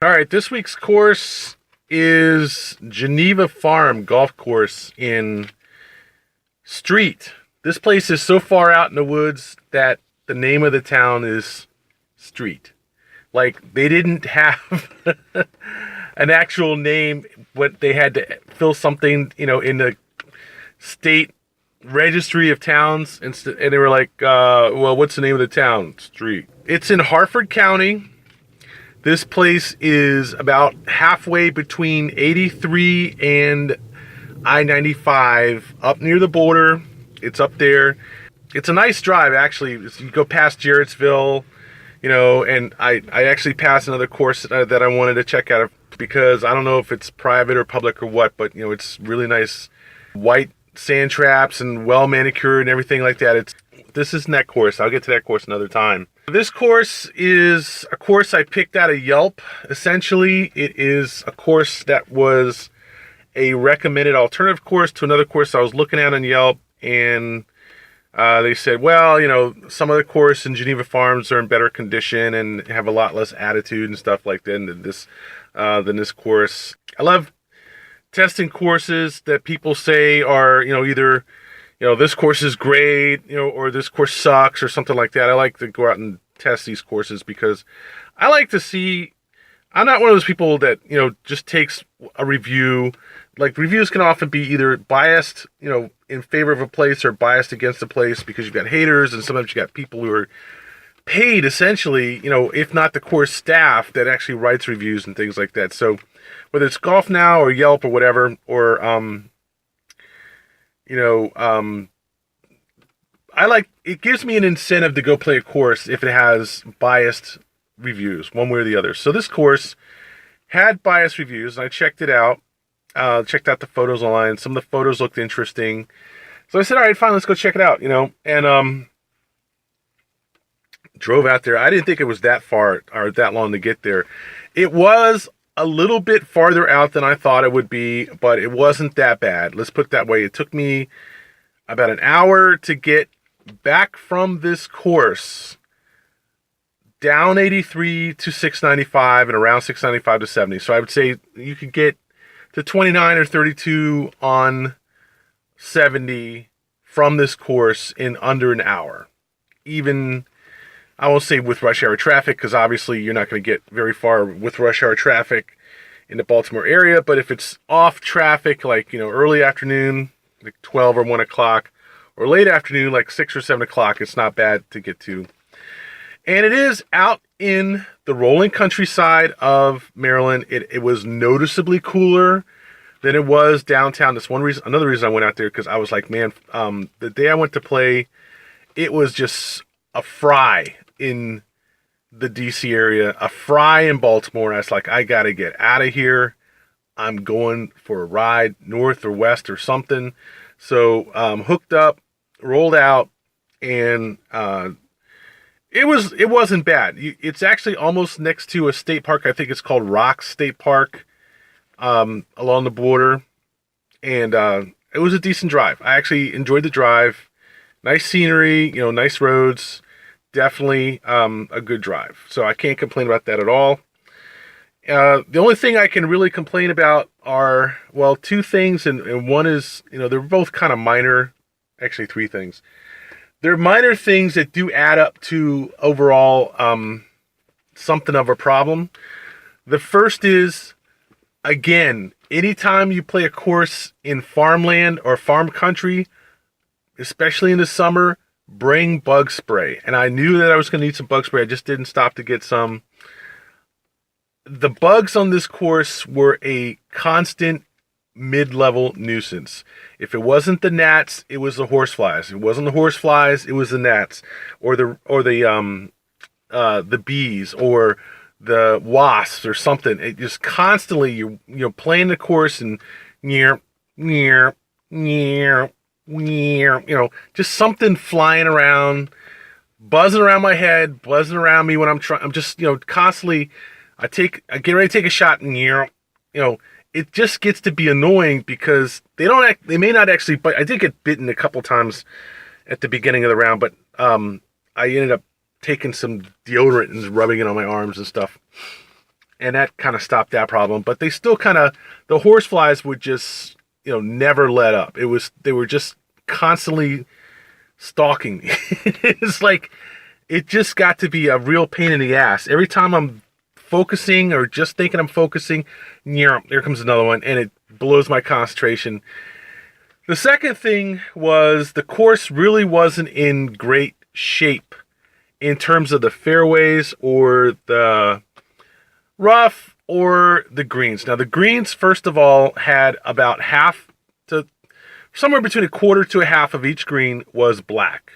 All right, this week's course is Geneva Farm Golf Course in Street. This place is so far out in the woods that the name of the town is Street. Like, they didn't have an actual name, but they had to fill something, in the state registry of towns, and they were like, well, what's the name of the town? Street. It's in Harford County. This place is about halfway between 83 and I-95, up near the border. It's up there. It's a nice drive, actually. You go past Jarrettsville, and I actually passed another course that I wanted to check out because I don't know if it's private or public or what, but, it's really nice white sand traps and well manicured and everything like that. This isn't that course. I'll get to that course another time. This course is a course I picked out of Yelp. Essentially, it is a course that was a recommended alternative course to another course I was looking at on Yelp, and they said, well, some of the course in Geneva Farms are in better condition and have a lot less attitude and stuff like that than this course. I love testing courses that people say are, either this course is great, or this course sucks or something like that. I like to go out and test these courses because I like to see. I'm not one of those people that, just takes a review. Like, reviews can often be either biased, in favor of a place or biased against a place because you've got haters, and sometimes you got people who are paid essentially, if not the course staff that actually writes reviews and things like that. So whether it's Golf Now or Yelp or whatever, or I like, it gives me an incentive to go play a course if it has biased reviews, one way or the other. So this course had biased reviews, and I checked it out, checked out the photos online. Some of the photos looked interesting. So I said, all right, fine, let's go check it out, and drove out there. I didn't think it was that far or that long to get there. It was a little bit farther out than I thought it would be, but it wasn't that bad. Let's put it that way. It took me about an hour to get back from this course down 83 to 695 and around 695 to 70. So I would say you could get to 29 or 32 on 70 from this course in under an hour. Even, I won't say with rush hour traffic, because obviously you're not going to get very far with rush hour traffic in the Baltimore area, but if it's off traffic, like, early afternoon, like 12 or 1 o'clock, or late afternoon, like 6 or 7 o'clock, it's not bad to get to. And it is out in the rolling countryside of Maryland. It was noticeably cooler than it was downtown. That's another reason I went out there, because I was like, man, the day I went to play, it was just a fry in the DC area, a fry in Baltimore. I was like, I got to get out of here. I'm going for a ride north or west or something. So hooked up, rolled out, and it wasn't bad. It's actually almost next to a state park. I think it's called Rock State Park, along the border, and it was a decent drive. I actually enjoyed the drive. Nice scenery, nice roads. Definitely a good drive. So I can't complain about that at all. The only thing I can really complain about are, well, two things, and one is, they're both kind of minor. Actually, three things. They're minor things that do add up to overall something of a problem. The first is, again, anytime you play a course in farmland or farm country, especially in the summer, bring bug spray. And I knew that I was going to need some bug spray. I just didn't stop to get some. The bugs on this course were a constant mid-level nuisance. If it wasn't the gnats, it was the horseflies. If it wasn't the horseflies, it was the gnats, or the bees, or the wasps, or something. It just constantly you're playing the course and just something flying around, buzzing around my head, buzzing around me when I'm just constantly. I get ready to take a shot, and it just gets to be annoying because they may not actually bite. I did get bitten a couple times at the beginning of the round, but I ended up taking some deodorant and rubbing it on my arms and stuff. and that kind of stopped that problem. But they still the horseflies would just, never let up. They were just constantly stalking me. It's like, it just got to be a real pain in the ass. Every time I'm focusing or just thinking I'm focusing, there comes another one, and it blows my concentration. The second thing was the course really wasn't in great shape in terms of the fairways or the rough or the greens. Now, the greens, first of all, had about half to somewhere between a quarter to a half of each green was black.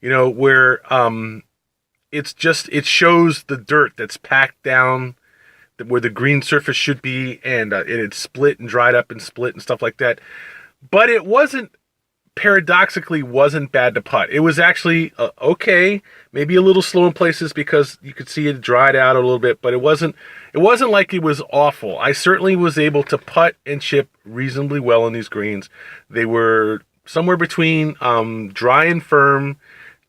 Where it shows the dirt that's packed down where the green surface should be, and it had split and dried up and split and stuff like that. But it paradoxically wasn't bad to putt. It was actually okay, maybe a little slow in places because you could see it dried out a little bit, but it wasn't like it was awful. I certainly was able to putt and chip reasonably well in these greens. They were somewhere between dry and firm,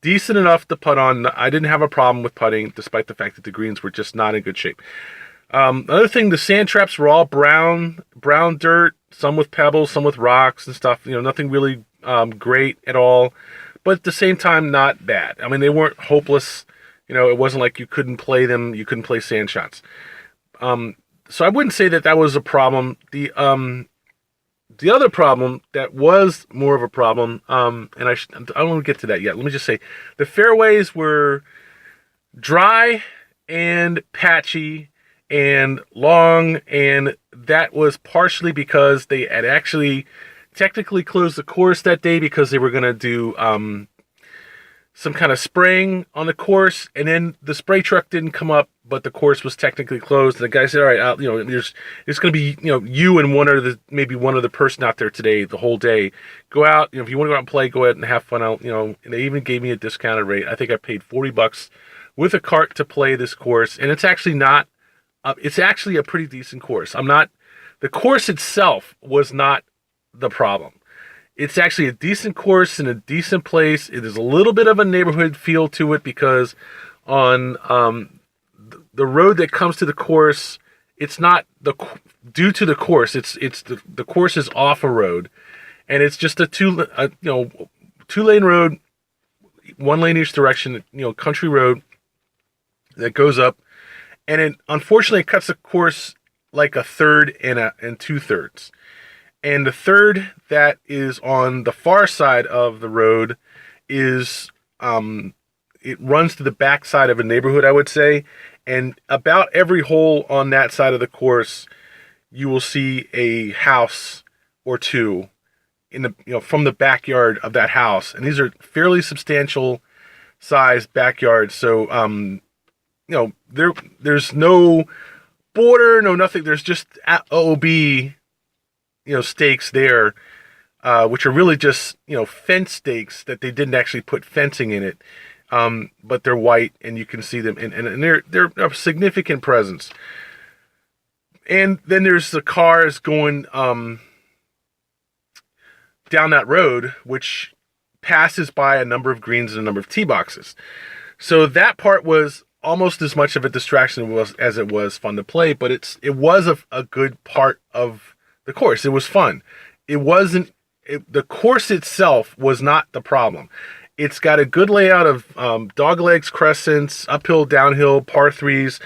decent enough to putt on. I didn't have a problem with putting, despite the fact that the greens were just not in good shape. Another thing, the sand traps were all brown dirt, some with pebbles, some with rocks and stuff. Nothing really great at all, but at the same time, not bad. I mean, they weren't hopeless. It wasn't like you couldn't play them. You couldn't play sand shots. So I wouldn't say that was a problem. The other problem that was more of a problem, and I don't want to get to that yet. Let me just say the fairways were dry and patchy and long, and that was partially because they had actually technically closed the course that day because they were going to do some kind of spraying on the course, and then the spray truck didn't come up, but the course was technically closed. And the guy said, "All right, there's going to be you and maybe one other person out there today, the whole day. Go out. If you want to go out and play, go ahead and have fun out. And they even gave me a discounted rate. I think I paid $40 with a cart to play this course, and it's actually not. It's actually a pretty decent course. The course itself was not the problem. It's actually a decent course in a decent place. It is a little bit of a neighborhood feel to it because on the road that comes to the course, it's not due to the course. It's the course is off a road, and it's just a two-lane road, one lane each direction. Country road that goes up. And it unfortunately cuts the course like a third and two-thirds. And the third that is on the far side of the road is it runs to the back side of a neighborhood, I would say. And about every hole on that side of the course, you will see a house or two from the backyard of that house. And these are fairly substantial sized backyards. So there's no border, no nothing. There's just OB, stakes there, which are really just, fence stakes that they didn't actually put fencing in it. But they're white and you can see them and they're a significant presence. And then there's the cars going, down that road, which passes by a number of greens and a number of tee boxes. So that part was almost as much of a distraction as it was fun to play, but it was a good part of the course. It was fun. The course itself was not the problem. It's got a good layout of dog legs, crescents, uphill, downhill, par threes.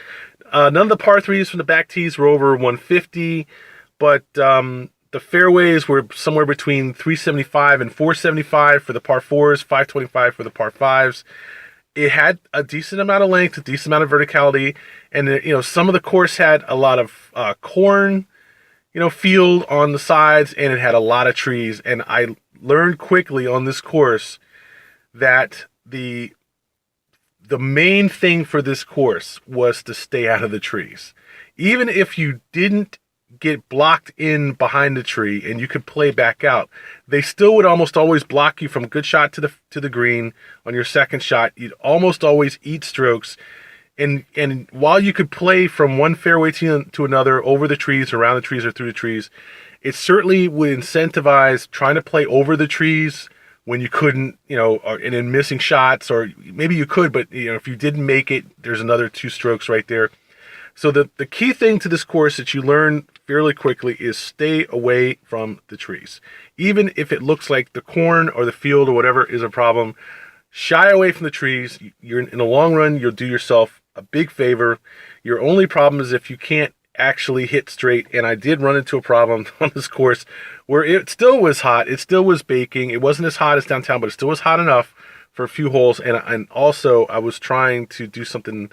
None of the par threes from the back tees were over 150, but the fairways were somewhere between 375 and 475 for the par fours, 525 for the par fives. It had a decent amount of length, a decent amount of verticality, and some of the course had a lot of corn, field on the sides, and it had a lot of trees. And I learned quickly on this course that the main thing for this course was to stay out of the trees. Even if you didn't get blocked in behind the tree and you could play back out, they still would almost always block you from a good shot to the green on your second shot. You'd almost always eat strokes. And while you could play from one fairway to another, over the trees, around the trees, or through the trees, it certainly would incentivize trying to play over the trees when you couldn't, and then missing shots, or maybe you could, but if you didn't make it, there's another two strokes right there. So the key thing to this course that you learn fairly quickly is stay away from the trees. Even if it looks like the corn or the field or whatever is a problem, shy away from the trees. You're in the long run, you'll do yourself a big favor. Your only problem is if you can't actually hit straight. And I did run into a problem on this course where it still was hot. It still was baking. It wasn't as hot as downtown, but it still was hot enough for a few holes. And also I was trying to do something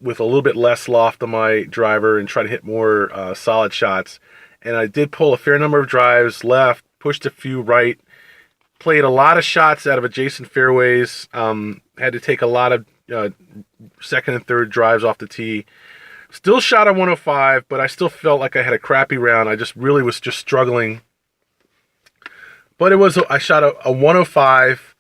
with a little bit less loft on my driver and try to hit more solid shots. And I did pull a fair number of drives left, pushed a few right, played a lot of shots out of adjacent fairways, had to take a lot of second and third drives off the tee. Still shot a 105, but I still felt like I had a crappy round. I just really was just struggling. But I shot a 105.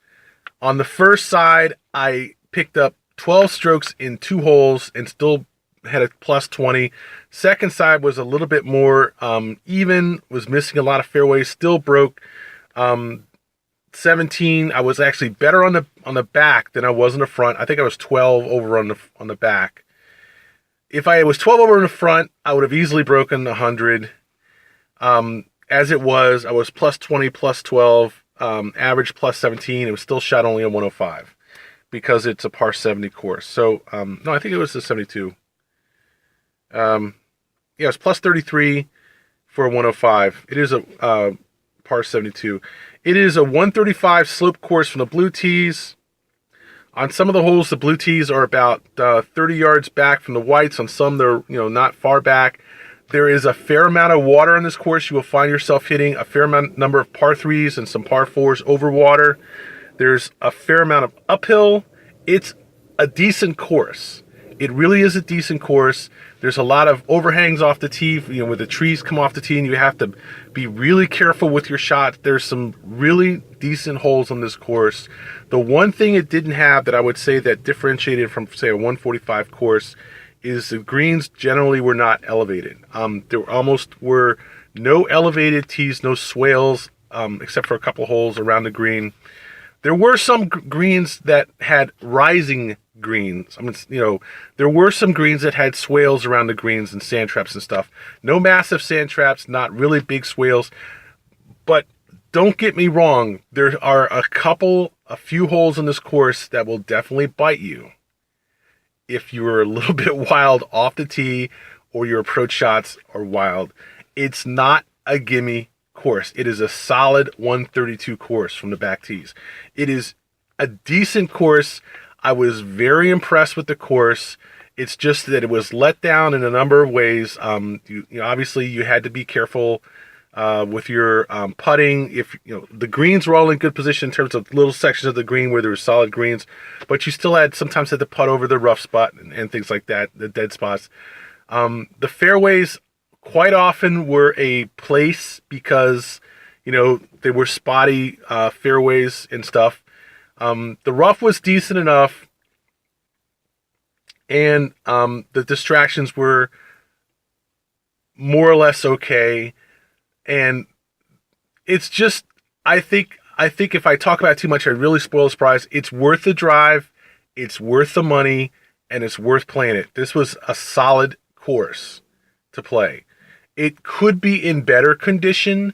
On the first side, I picked up 12 strokes in 2 holes and still had a plus 20. Second side was a little bit more even, was missing a lot of fairways, still broke 17. I was actually better on the back than I was in the front. I think I was 12 over on the back. If I was 12 over in the front, I would have easily broken 100. As it was, I was plus 20, plus 12, average plus 17. It was still shot only a 105 because it's a par 70 course. So, no, I think it was a 72. Yeah, it was plus 33 for a 105. It is a par 72. It is a 135 slope course from the blue tees. On some of the holes, the blue tees are about 30 yards back from the whites. On some, they're not far back. There is a fair amount of water on this course. You will find yourself hitting a fair number of par 3s and some par 4s over water. There's a fair amount of uphill. It's a decent course. It really is a decent course. There's a lot of overhangs off the tee, where the trees come off the tee, and you have to be really careful with your shot. There's some really decent holes on this course. The one thing it didn't have that I would say that differentiated from, say, a 145 course is the greens generally were not elevated. There almost were no elevated tees, no swales, except for a couple holes around the green. There were some greens that had rising greens. There were some greens that had swales around the greens and sand traps and stuff. No massive sand traps, not really big swales. But don't get me wrong, there are a few holes in this course that will definitely bite you if you were a little bit wild off the tee or your approach shots are wild. It's not a gimme course. It is a solid 132 course from the back tees. It is a decent course. I was very impressed with the course. It's just that it was let down in a number of ways. Obviously you had to be careful with your putting. If the greens were all in good position in terms of little sections of the green where there were solid greens, but you still sometimes had to putt over the rough spot and things like that, the dead spots. The fairways quite often were a place because they were spotty fairways and stuff. The rough was decent enough, and the distractions were more or less okay. And it's just, I think if I talk about it too much, I'd really spoil the surprise. It's worth the drive, it's worth the money, and it's worth playing it. This was a solid course to play. It could be in better condition,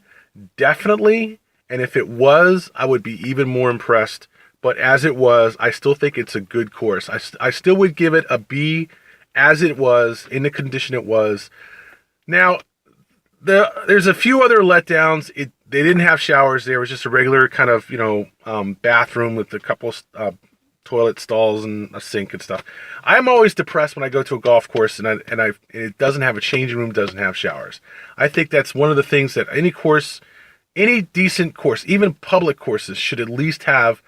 definitely. And if it was, I would be even more impressed. But as it was, I still think it's a good course. I still would give it a B as it was, in the condition it was. Now, there's a few other letdowns. They didn't have showers. There was just a regular kind of, bathroom with a couple toilet stalls and a sink and stuff. I'm always depressed when I go to a golf course and it doesn't have a changing room, doesn't have showers. I think that's one of the things that any decent course, even public courses, should at least have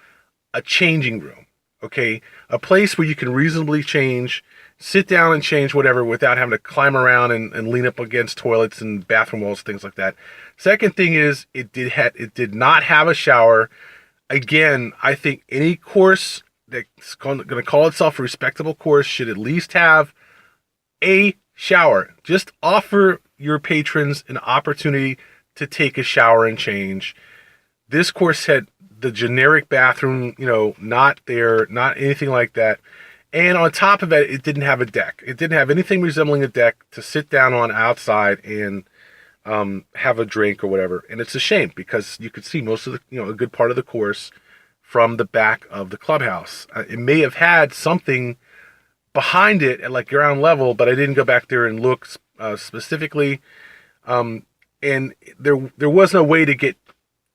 a changing room, okay? A place where you can reasonably change, sit down and change whatever without having to climb around and lean up against toilets and bathroom walls, things like that. Second thing is it did not have a shower. Again, I think any course that's going to call itself a respectable course should at least have a shower. Just offer your patrons an opportunity to take a shower and change. This course had the generic bathroom, not there, not anything like that. And on top of it, it didn't have a deck. It didn't have anything resembling a deck to sit down on outside and have a drink or whatever. And it's a shame because you could see most of the, a good part of the course from the back of the clubhouse. It may have had something behind it at like ground level, but I didn't go back there and look specifically. And there was no way to get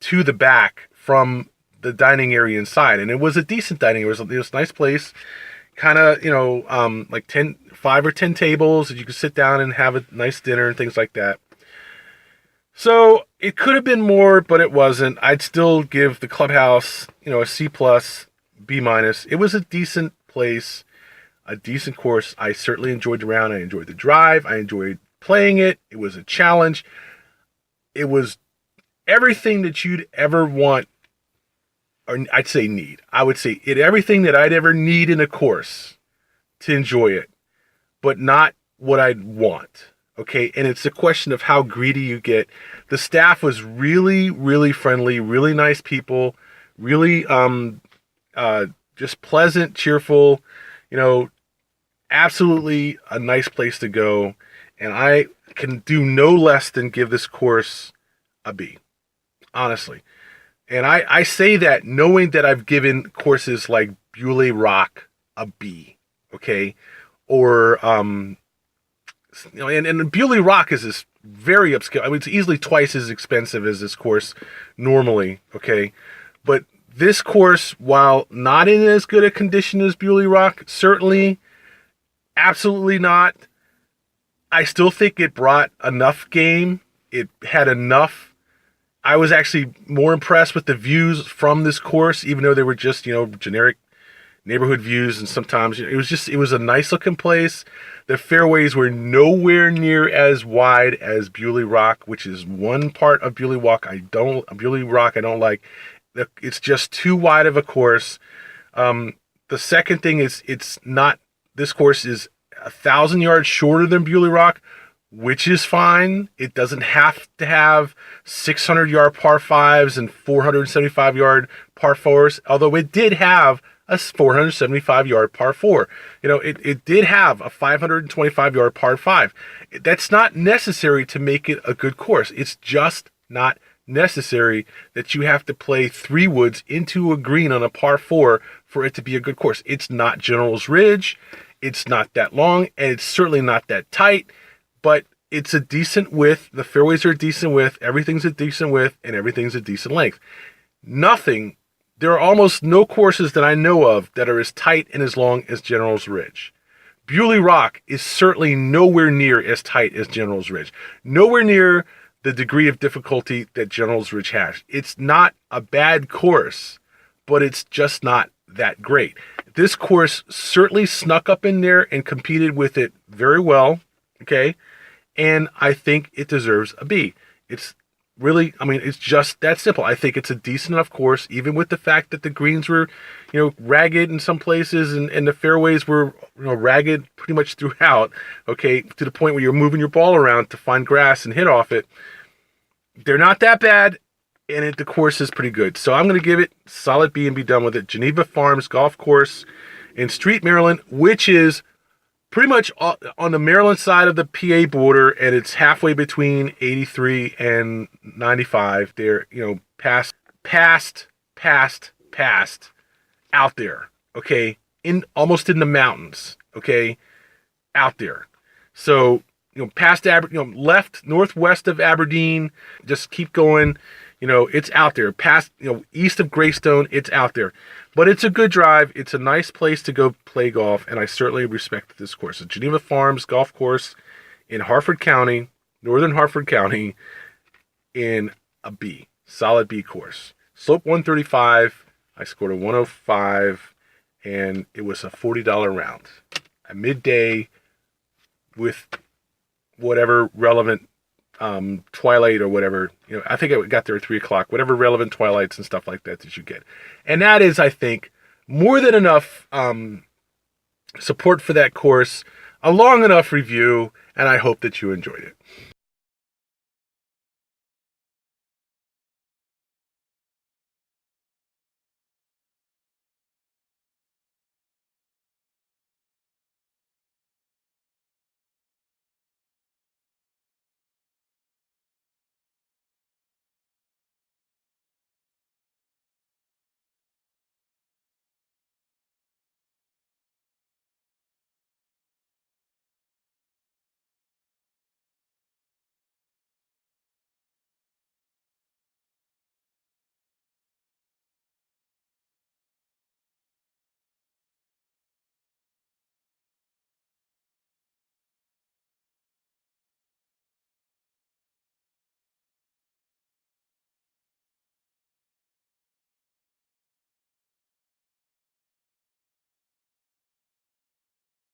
to the back from the dining area inside. And it was a decent dining area. It was a nice place, kind of, like 5 or 10 tables that you could sit down and have a nice dinner and things like that. So it could have been more, but it wasn't. I'd still give the clubhouse, a C+, B-. It was a decent place, a decent course. I certainly enjoyed the round. I enjoyed the drive. I enjoyed playing it. It was a challenge. It was everything that you'd ever want, or I'd say need. I would say everything that I'd ever need in a course to enjoy it, but not what I'd want. Okay, and it's a question of how greedy you get. The staff was really, really friendly, really nice people, really just pleasant, cheerful, absolutely a nice place to go. And I can do no less than give this course a B, honestly. And I say that knowing that I've given courses like Bulle Rock a B, okay? Or, and Bulle Rock is this very upscale. I mean, it's easily twice as expensive as this course normally, okay? But this course, while not in as good a condition as Bulle Rock, certainly, absolutely not. I still think it brought enough game. It had enough. I was actually more impressed with the views from this course, even though they were just, generic neighborhood views. And sometimes it was a nice looking place. The fairways were nowhere near as wide as Bulle Rock, which is one part of Bulle Rock I don't like. It's just too wide of a course. The second thing is this course is 1,000 yards shorter than Bulle Rock, which is fine. It doesn't have to have 600-yard par 5s and 475-yard par 4s, although it did have a 475-yard par 4. It did have a 525-yard par 5. That's not necessary to make it a good course. It's just not necessary that you have to play 3 woods into a green on a par 4 for it to be a good course. It's not General's Ridge. It's not that long, and it's certainly not that tight, but it's a decent width. The fairways are a decent width. Everything's a decent width, and everything's a decent length. There are almost no courses that I know of that are as tight and as long as General's Ridge. Bulle Rock is certainly nowhere near as tight as General's Ridge. Nowhere near the degree of difficulty that General's Ridge has. It's not a bad course, but it's just not that great. This course certainly snuck up in there and competed with it very well, okay? And I think it deserves a B. It's really, it's just that simple. I think it's a decent enough course, even with the fact that the greens were, ragged in some places and the fairways were, ragged pretty much throughout, okay, to the point where you're moving your ball around to find grass and hit off it. They're not that bad, and the course is pretty good. So I'm going to give it solid B and be done with it. Geneva Farms Golf Course in Street, Maryland, which is pretty much on the Maryland side of the PA border, and it's halfway between 83 and 95. There, past out there, okay, almost in the mountains, okay, out there. So, past left, northwest of Aberdeen, just keep going. It's out there. Past, east of Greystone, it's out there. But it's a good drive. It's a nice place to go play golf, and I certainly respect this course. The Geneva Farms Golf Course in Harford County, northern Harford County, in a B. Solid B course. Slope 135. I scored a 105, and it was a $40 round. A midday with whatever relevant twilight or whatever, I think I got there at 3:00, whatever relevant twilights and stuff like that you get. And that is, I think, more than enough support for that course, a long enough review, and I hope that you enjoyed it.